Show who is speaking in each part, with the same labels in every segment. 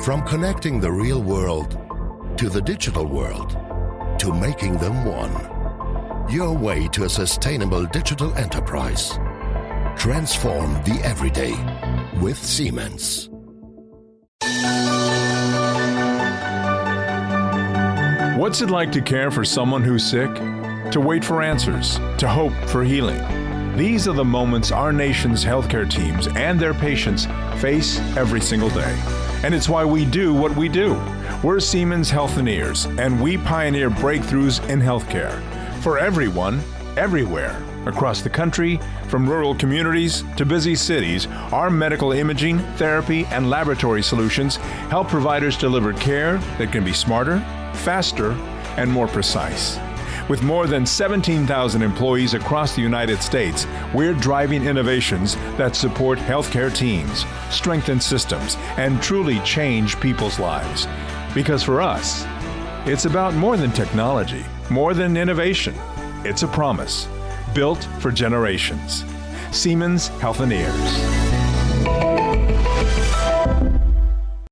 Speaker 1: From connecting the real world to the digital world to making them one. Your way to a sustainable digital enterprise. Transform the everyday with Siemens.
Speaker 2: What's it like to care for someone who's sick? To wait for answers, to hope for healing. These are the moments our nation's healthcare teams and their patients face every single day. And it's why we do what we do. We're Siemens Healthineers, and we pioneer breakthroughs in healthcare for everyone, everywhere. Across the country, from rural communities to busy cities, our medical imaging, therapy, and laboratory solutions help providers deliver care that can be smarter, faster, and more precise. With more than 17,000 employees across the United States, we're driving innovations that support healthcare teams, strengthen systems, and truly change people's lives. Because for us, it's about more than technology, more than innovation. It's a promise, built for generations. Siemens Healthineers.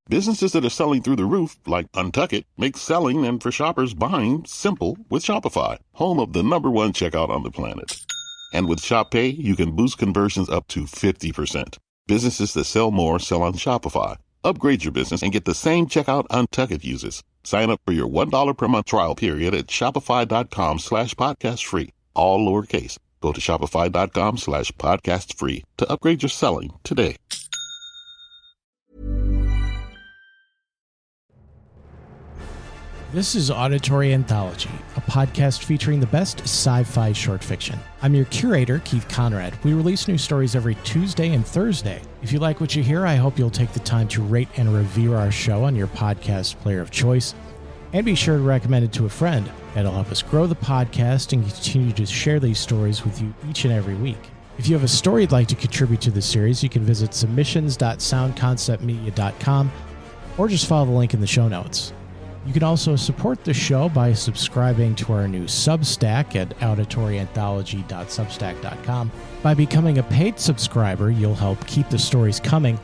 Speaker 3: Businesses that are selling through the roof, like Untuckit, make selling and for shoppers buying simple with Shopify, home of the #1 checkout on the planet. And with Shop Pay, you can boost conversions up to 50%. Businesses that sell more sell on Shopify. Upgrade your business and get the same checkout Untuckit uses. Sign up for your $1 per month trial period at shopify.com/podcastfree. All lowercase. Go to shopify.com/podcastfree to upgrade your selling today.
Speaker 4: This is Auditory Anthology, a podcast featuring the best sci-fi short fiction. I'm your curator, Keith Conrad. We release new stories every Tuesday and Thursday. If you like what you hear, I hope you'll take the time to rate and review our show on your podcast player of choice. And be sure to recommend it to a friend. That'll help us grow the podcast and continue to share these stories with you each and every week. If you have a story you'd like to contribute to the series, you can visit submissions.soundconceptmedia.com or just follow the link in the show notes. You can also support the show by subscribing to our new Substack at auditoryanthology.substack.com. By becoming a paid subscriber, you'll help keep the stories coming.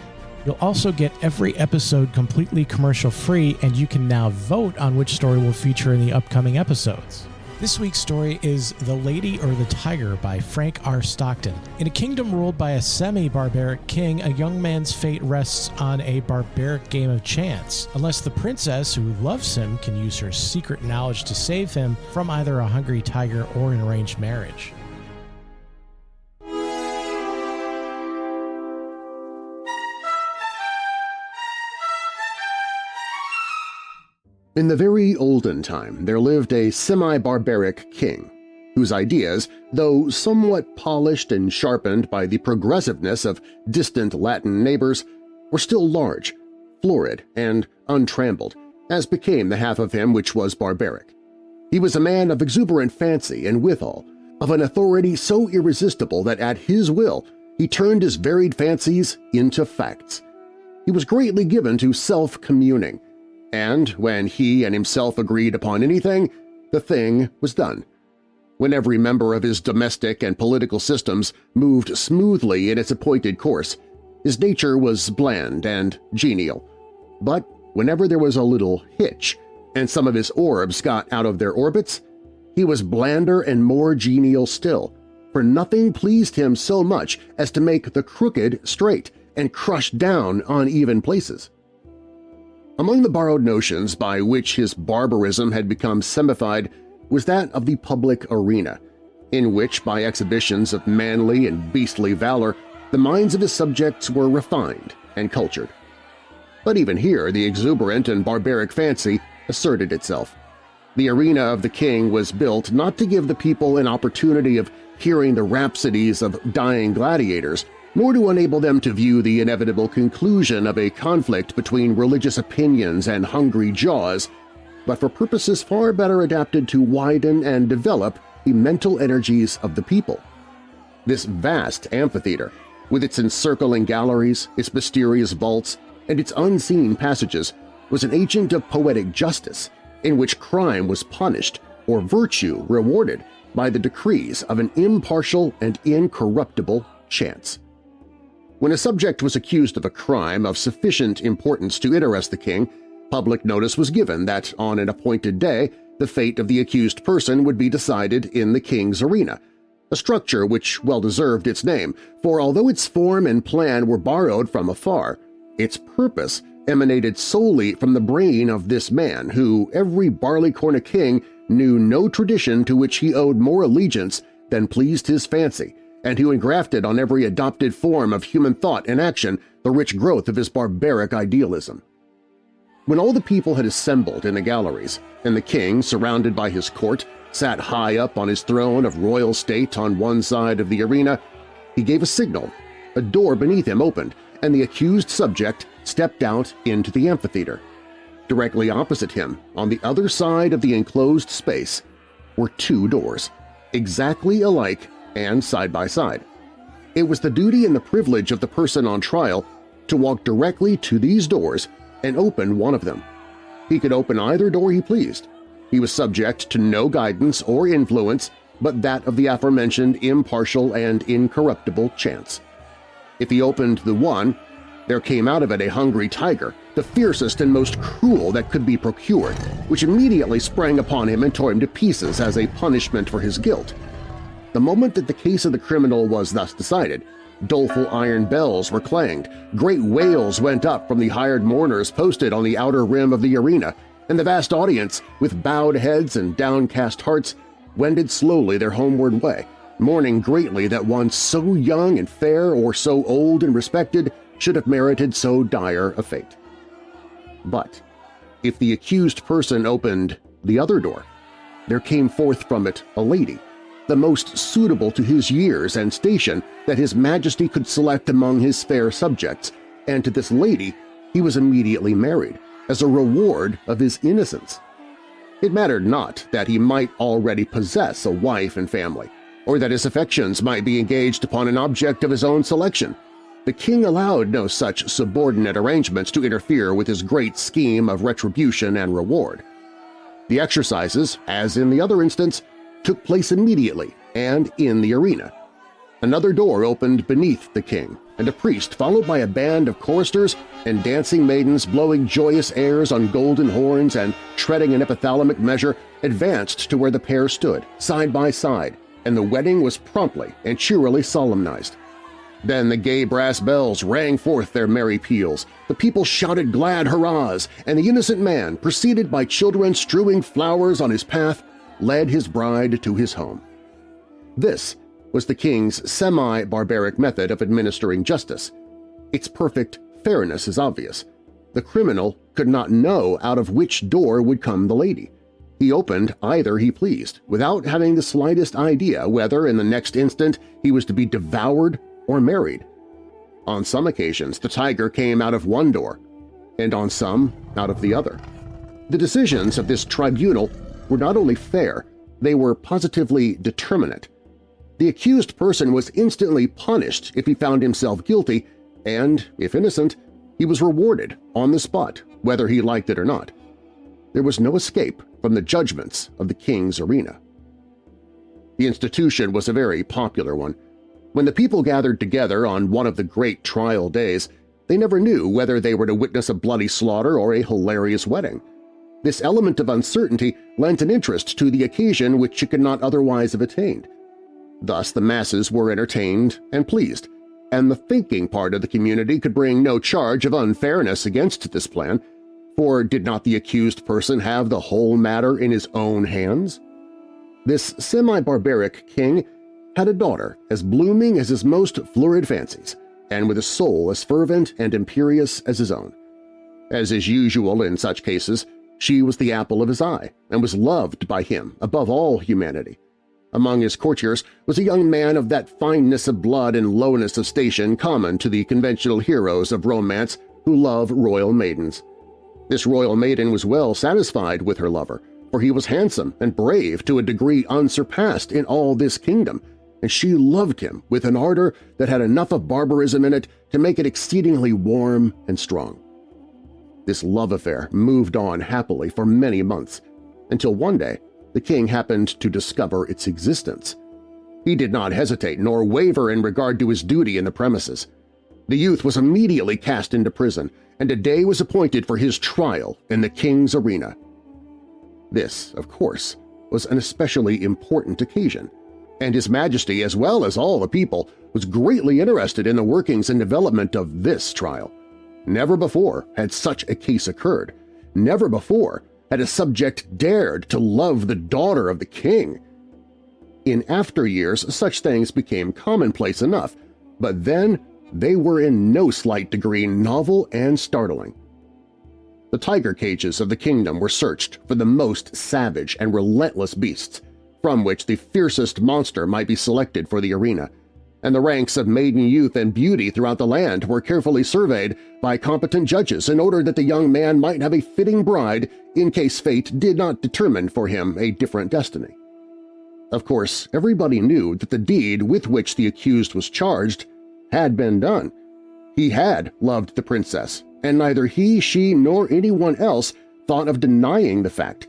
Speaker 4: You'll also get every episode completely commercial-free, and you can now vote on which story will feature in the upcoming episodes. This week's story is The Lady or the Tiger by Frank R. Stockton. In a kingdom ruled by a semi-barbaric king, a young man's fate rests on a barbaric game of chance, unless the princess who loves him can use her secret knowledge to save him from either a hungry tiger or an arranged marriage.
Speaker 5: In the very olden time, there lived a semi-barbaric king, whose ideas, though somewhat polished and sharpened by the progressiveness of distant Latin neighbors, were still large, florid, and untrammeled, as became the half of him which was barbaric. He was a man of exuberant fancy and withal, of an authority so irresistible that at his will he turned his varied fancies into facts. He was greatly given to self-communing, and when he and himself agreed upon anything, the thing was done. When every member of his domestic and political systems moved smoothly in its appointed course, his nature was bland and genial. But whenever there was a little hitch and some of his orbs got out of their orbits, he was blander and more genial still, for nothing pleased him so much as to make the crooked straight and crush down uneven places. Among the borrowed notions by which his barbarism had become semified was that of the public arena, in which by exhibitions of manly and beastly valor the minds of his subjects were refined and cultured. But even here the exuberant and barbaric fancy asserted itself. The arena of the king was built not to give the people an opportunity of hearing the rhapsodies of dying gladiators, nor to enable them to view the inevitable conclusion of a conflict between religious opinions and hungry jaws, but for purposes far better adapted to widen and develop the mental energies of the people. This vast amphitheater, with its encircling galleries, its mysterious vaults, and its unseen passages, was an agent of poetic justice in which crime was punished or virtue rewarded by the decrees of an impartial and incorruptible chance. When a subject was accused of a crime of sufficient importance to interest the king, public notice was given that on an appointed day the fate of the accused person would be decided in the king's arena, a structure which well deserved its name, for although its form and plan were borrowed from afar, its purpose emanated solely from the brain of this man who every barleycorn king knew no tradition to which he owed more allegiance than pleased his fancy, and who engrafted on every adopted form of human thought and action the rich growth of his barbaric idealism. When all the people had assembled in the galleries, and the king, surrounded by his court, sat high up on his throne of royal state on one side of the arena, he gave a signal. A door beneath him opened, and the accused subject stepped out into the amphitheater. Directly opposite him, on the other side of the enclosed space, were two doors, exactly alike and side by side. It was the duty and the privilege of the person on trial to walk directly to these doors and open one of them. He could open either door he pleased. He was subject to no guidance or influence but that of the aforementioned impartial and incorruptible chance. If he opened the one, there came out of it a hungry tiger, the fiercest and most cruel that could be procured, which immediately sprang upon him and tore him to pieces as a punishment for his guilt. The moment that the case of the criminal was thus decided, doleful iron bells were clanged, great wails went up from the hired mourners posted on the outer rim of the arena, and the vast audience, with bowed heads and downcast hearts, wended slowly their homeward way, mourning greatly that one so young and fair or so old and respected should have merited so dire a fate. But if the accused person opened the other door, there came forth from it a lady, the most suitable to his years and station that his majesty could select among his fair subjects, and to this lady he was immediately married, as a reward of his innocence. It mattered not that he might already possess a wife and family, or that his affections might be engaged upon an object of his own selection. The king allowed no such subordinate arrangements to interfere with his great scheme of retribution and reward. The exercises, as in the other instance, took place immediately and in the arena. Another door opened beneath the king, and a priest, followed by a band of choristers and dancing maidens blowing joyous airs on golden horns and treading an epithalamic measure, advanced to where the pair stood, side by side, and the wedding was promptly and cheerily solemnized. Then the gay brass bells rang forth their merry peals, the people shouted glad hurrahs, and the innocent man, preceded by children strewing flowers on his path, led his bride to his home. This was the king's semi-barbaric method of administering justice. Its perfect fairness is obvious. The criminal could not know out of which door would come the lady. He opened either he pleased, without having the slightest idea whether in the next instant he was to be devoured or married. On some occasions the tiger came out of one door, and on some out of the other. The decisions of this tribunal were not only fair, they were positively determinate. The accused person was instantly punished if he found himself guilty, and, if innocent, he was rewarded on the spot, whether he liked it or not. There was no escape from the judgments of the king's arena. The institution was a very popular one. When the people gathered together on one of the great trial days, they never knew whether they were to witness a bloody slaughter or a hilarious wedding. This element of uncertainty lent an interest to the occasion which it could not otherwise have attained. Thus the masses were entertained and pleased, and the thinking part of the community could bring no charge of unfairness against this plan, for did not the accused person have the whole matter in his own hands? This semi-barbaric king had a daughter as blooming as his most florid fancies, and with a soul as fervent and imperious as his own. As is usual in such cases, she was the apple of his eye and was loved by him above all humanity. Among his courtiers was a young man of that fineness of blood and lowness of station common to the conventional heroes of romance who love royal maidens. This royal maiden was well satisfied with her lover, for he was handsome and brave to a degree unsurpassed in all this kingdom, and she loved him with an ardor that had enough of barbarism in it to make it exceedingly warm and strong. This love affair moved on happily for many months, until one day the king happened to discover its existence. He did not hesitate nor waver in regard to his duty in the premises. The youth was immediately cast into prison, and a day was appointed for his trial in the king's arena. This, of course, was an especially important occasion, and His Majesty, as well as all the people, was greatly interested in the workings and development of this trial. Never before had such a case occurred. Never before had a subject dared to love the daughter of the king. In after years, such things became commonplace enough, but then they were in no slight degree novel and startling. The tiger cages of the kingdom were searched for the most savage and relentless beasts, from which the fiercest monster might be selected for the arena, and the ranks of maiden youth and beauty throughout the land were carefully surveyed by competent judges in order that the young man might have a fitting bride in case fate did not determine for him a different destiny. Of course, everybody knew that the deed with which the accused was charged had been done. He had loved the princess, and neither he, she, nor anyone else thought of denying the fact.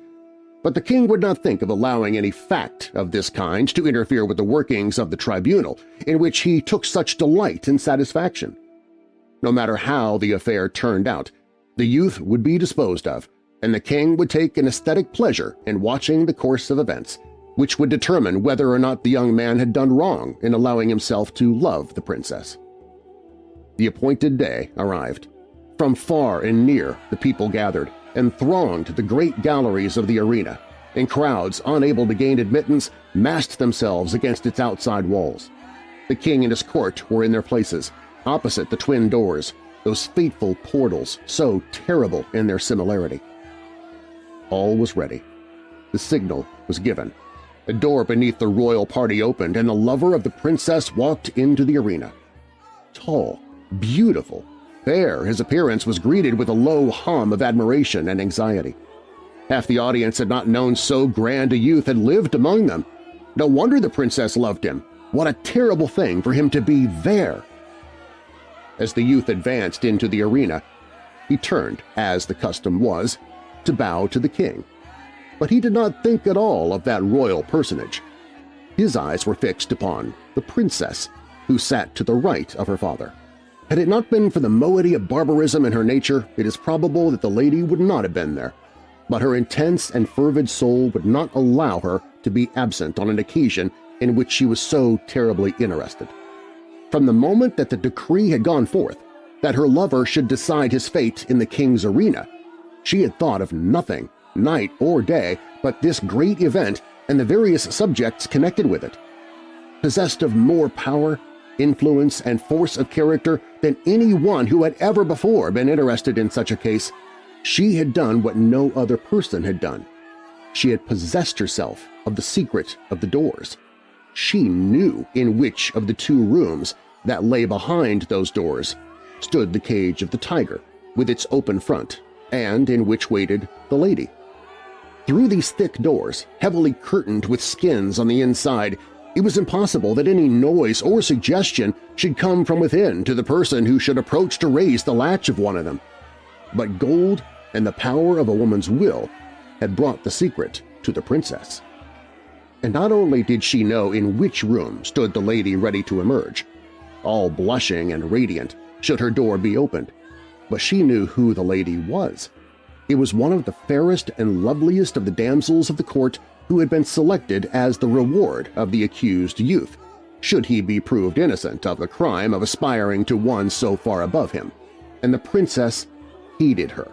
Speaker 5: But the king would not think of allowing any fact of this kind to interfere with the workings of the tribunal, in which he took such delight and satisfaction. No matter how the affair turned out, the youth would be disposed of, and the king would take an aesthetic pleasure in watching the course of events, which would determine whether or not the young man had done wrong in allowing himself to love the princess. The appointed day arrived. From far and near the people gathered and thronged the great galleries of the arena, and crowds unable to gain admittance massed themselves against its outside walls. The king and his court were in their places, opposite the twin doors, those fateful portals so terrible in their similarity. All was ready. The signal was given. A door beneath the royal party opened, and the lover of the princess walked into the arena. Tall, beautiful, fair, his appearance was greeted with a low hum of admiration and anxiety. Half the audience had not known so grand a youth had lived among them. No wonder the princess loved him. What a terrible thing for him to be there! As the youth advanced into the arena, he turned, as the custom was, to bow to the king. But he did not think at all of that royal personage. His eyes were fixed upon the princess, who sat to the right of her father. Had it not been for the moiety of barbarism in her nature, it is probable that the lady would not have been there. But her intense and fervid soul would not allow her to be absent on an occasion in which she was so terribly interested. From the moment that the decree had gone forth that her lover should decide his fate in the king's arena, she had thought of nothing, night or day, but this great event and the various subjects connected with it. Possessed of more power, influence, and force of character than any one who had ever before been interested in such a case, she had done what no other person had done. She had possessed herself of the secret of the doors. She knew in which of the two rooms that lay behind those doors stood the cage of the tiger with its open front, and in which waited the lady. Through these thick doors, heavily curtained with skins on the inside, it was impossible that any noise or suggestion should come from within to the person who should approach to raise the latch of one of them. But gold and the power of a woman's will had brought the secret to the princess. And not only did she know in which room stood the lady ready to emerge, all blushing and radiant should her door be opened, but she knew who the lady was. It was one of the fairest and loveliest of the damsels of the court who had been selected as the reward of the accused youth, should he be proved innocent of the crime of aspiring to one so far above him, and the princess heeded her.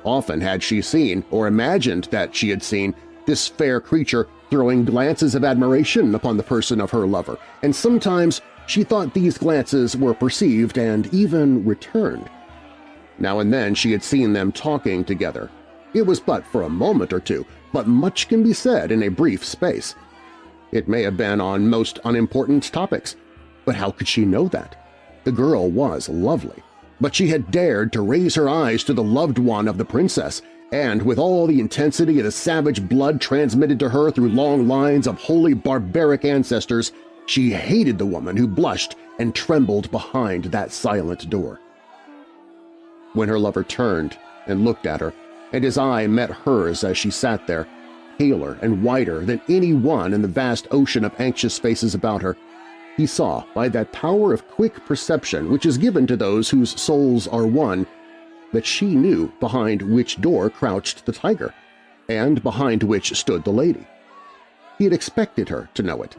Speaker 5: Often had she seen, or imagined that she had seen, this fair creature throwing glances of admiration upon the person of her lover, and sometimes she thought these glances were perceived and even returned. Now and then she had seen them talking together. It was but for a moment or two, but much can be said in a brief space. It may have been on most unimportant topics, but how could she know that? The girl was lovely, but she had dared to raise her eyes to the loved one of the princess, and with all the intensity of the savage blood transmitted to her through long lines of wholly barbaric ancestors, she hated the woman who blushed and trembled behind that silent door. When her lover turned and looked at her, and his eye met hers as she sat there, paler and whiter than any one in the vast ocean of anxious faces about her, he saw, by that power of quick perception which is given to those whose souls are one, that she knew behind which door crouched the tiger, and behind which stood the lady. He had expected her to know it.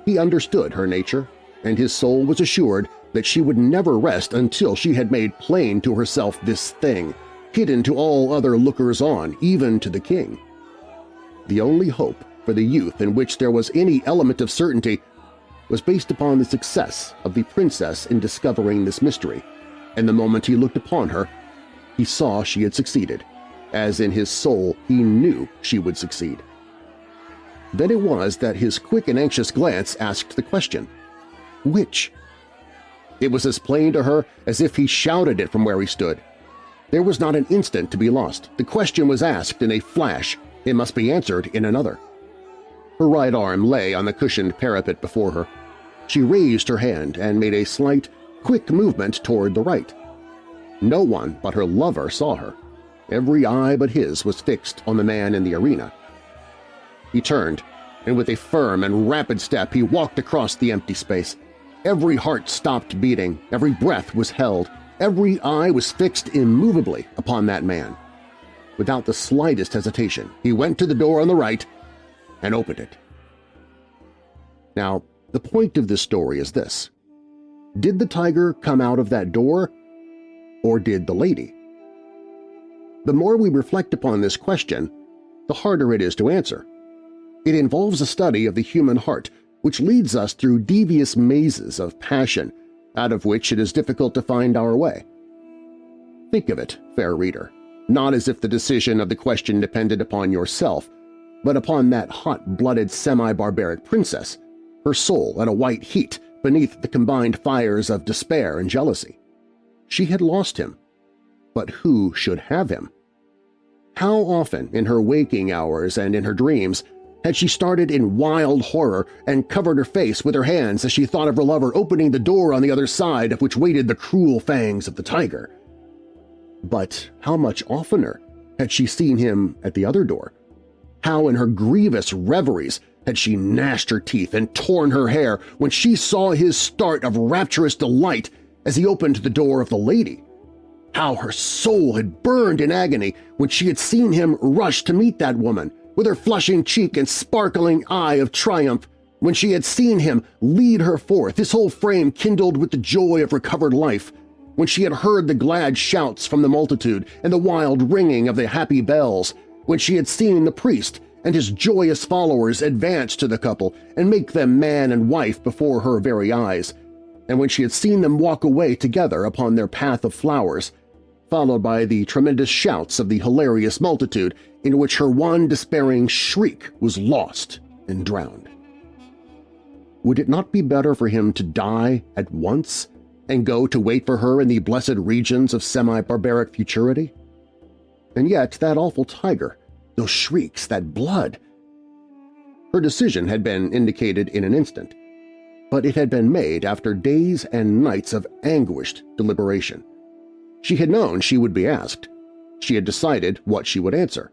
Speaker 5: He understood her nature, and his soul was assured that she would never rest until she had made plain to herself this thing, hidden to all other lookers-on, even to the king. The only hope for the youth in which there was any element of certainty was based upon the success of the princess in discovering this mystery, and the moment he looked upon her, he saw she had succeeded, as in his soul he knew she would succeed. Then it was that his quick and anxious glance asked the question, which? It was as plain to her as if he shouted it from where he stood. There was not an instant to be lost. The question was asked in a flash. It must be answered in another. Her right arm lay on the cushioned parapet before her. She raised her hand and made a slight, quick movement toward the right. No one but her lover saw her. Every eye but his was fixed on the man in the arena. He turned, and with a firm and rapid step he walked across the empty space. Every heart stopped beating, every breath was held, every eye was fixed immovably upon that man. Without the slightest hesitation, he went to the door on the right and opened it. Now, the point of this story is this. Did the tiger come out of that door, or did the lady? The more we reflect upon this question, the harder it is to answer. It involves a study of the human heart, which leads us through devious mazes of passion, out of which it is difficult to find our way. Think of it, fair reader, not as if the decision of the question depended upon yourself, but upon that hot-blooded semi-barbaric princess, her soul at a white heat beneath the combined fires of despair and jealousy. She had lost him, but who should have him? How often in her waking hours and in her dreams had she started in wild horror and covered her face with her hands as she thought of her lover opening the door on the other side of which waited the cruel fangs of the tiger. But how much oftener had she seen him at the other door? How in her grievous reveries had she gnashed her teeth and torn her hair when she saw his start of rapturous delight as he opened the door of the lady? How her soul had burned in agony when she had seen him rush to meet that woman, with her flushing cheek and sparkling eye of triumph, when she had seen him lead her forth, his whole frame kindled with the joy of recovered life, when she had heard the glad shouts from the multitude and the wild ringing of the happy bells, when she had seen the priest and his joyous followers advance to the couple and make them man and wife before her very eyes, and when she had seen them walk away together upon their path of flowers, followed by the tremendous shouts of the hilarious multitude in which her one despairing shriek was lost and drowned. Would it not be better for him to die at once and go to wait for her in the blessed regions of semi-barbaric futurity? And yet that awful tiger, those shrieks, that blood… Her decision had been indicated in an instant, but it had been made after days and nights of anguished deliberation. She had known she would be asked. She had decided what she would answer.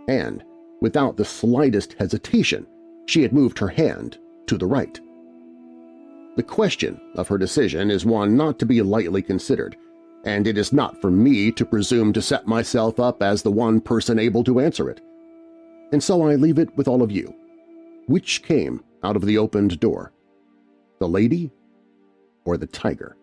Speaker 5: And, without the slightest hesitation, she had moved her hand to the right. The question of her decision is one not to be lightly considered, and it is not for me to presume to set myself up as the one person able to answer it. And so I leave it with all of you. Which came out of the opened door? The lady or the tiger?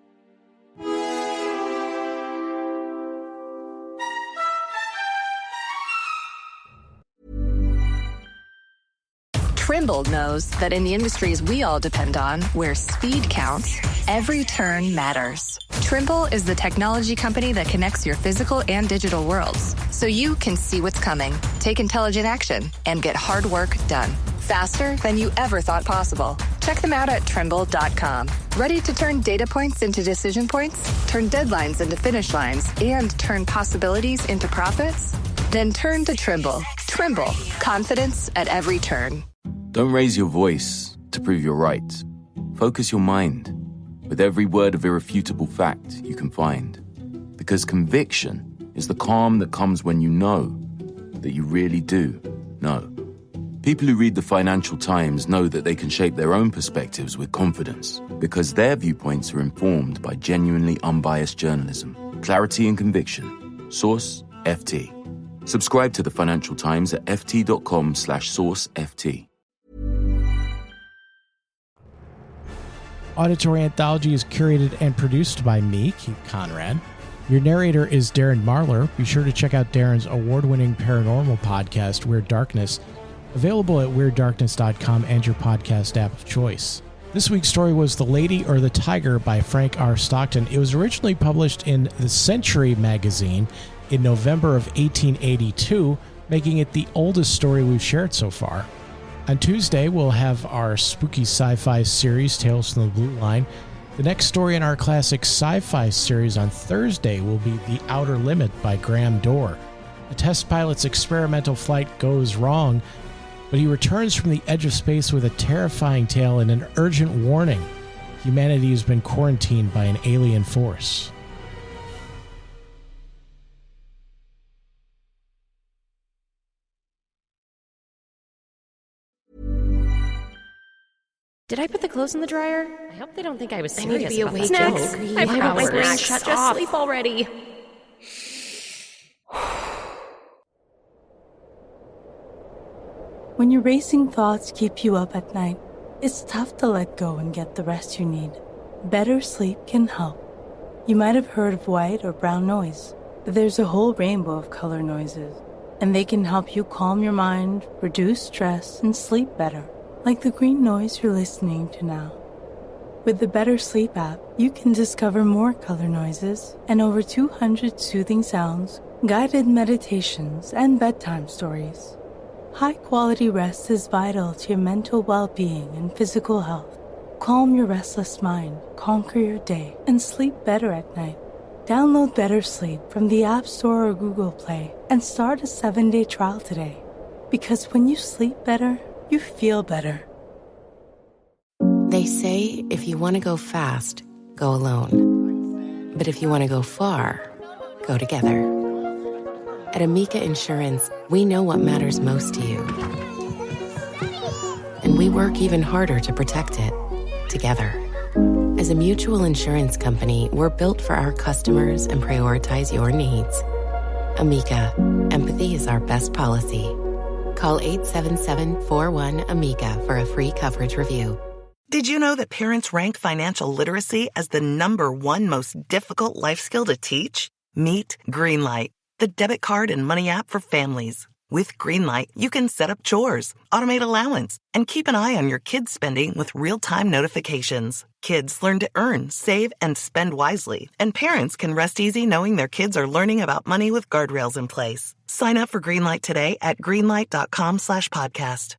Speaker 6: Trimble knows that in the industries we all depend on, where speed counts, every turn matters. Trimble is the technology company that connects your physical and digital worlds, so you can see what's coming, take intelligent action, and get hard work done faster than you ever thought possible. Check them out at Trimble.com. Ready to turn data points into decision points, turn deadlines into finish lines, and turn possibilities into profits? Then turn to Trimble. Trimble. Confidence at every turn.
Speaker 7: Don't raise your voice to prove you're right. Focus your mind with every word of irrefutable fact you can find. Because conviction is the calm that comes when you know that you really do know. People who read the Financial Times know that they can shape their own perspectives with confidence because their viewpoints are informed by genuinely unbiased journalism. Clarity and conviction. Source, FT. Subscribe to the Financial Times at ft.com/sourceft.
Speaker 4: Auditory Anthology is curated and produced by me, Keith Conrad. Your narrator is Darren Marlar. Be sure to check out Darren's award-winning paranormal podcast, Weird Darkness, available at WeirdDarkness.com and your podcast app of choice. This week's story was The Lady or the Tiger by Frank R. Stockton. It was originally published in The Century magazine in November of 1882, making it the oldest story we've shared so far. On Tuesday, we'll have our spooky sci-fi series, Tales from the Blue Line. The next story in our classic sci-fi series on Thursday will be The Outer Limit by Graham Dorr. A test pilot's experimental flight goes wrong, but he returns from the edge of space with a terrifying tale and an urgent warning. Humanity has been quarantined by an alien force.
Speaker 8: Did I put the clothes in the dryer? I hope they don't think I was serious.
Speaker 9: I need to be
Speaker 8: about
Speaker 9: awake.
Speaker 8: Snacks. I forgot my brain shut
Speaker 9: Just
Speaker 8: off.
Speaker 9: sleep already.
Speaker 10: When your racing thoughts keep you up at night, it's tough to let go and get the rest you need. Better sleep can help. You might have heard of white or brown noise, but there's a whole rainbow of color noises, and they can help you calm your mind, reduce stress, and sleep better, like the green noise you're listening to now. With the Better Sleep app, you can discover more color noises and over 200 soothing sounds, guided meditations, and bedtime stories. High-quality rest is vital to your mental well-being and physical health. Calm your restless mind, conquer your day, and sleep better at night. Download Better Sleep from the App Store or Google Play and start a 7-day trial today. Because when you sleep better, you feel better.
Speaker 9: They say if you want to go fast, go alone. But if you want to go far, go together. At Amica Insurance, we know what matters most to you. And we work even harder to protect it, together. As a mutual insurance company, we're built for our customers and prioritize your needs. Amica, empathy is our best policy. Call 877-41-AMICA for a free coverage review.
Speaker 11: Did you know that parents rank financial literacy as the #1 most difficult life skill to teach? Meet Greenlight, the debit card and money app for families. With Greenlight, you can set up chores, automate allowance, and keep an eye on your kids' spending with real-time notifications. Kids learn to earn, save, and spend wisely, and parents can rest easy knowing their kids are learning about money with guardrails in place. Sign up for Greenlight today at greenlight.com/podcast.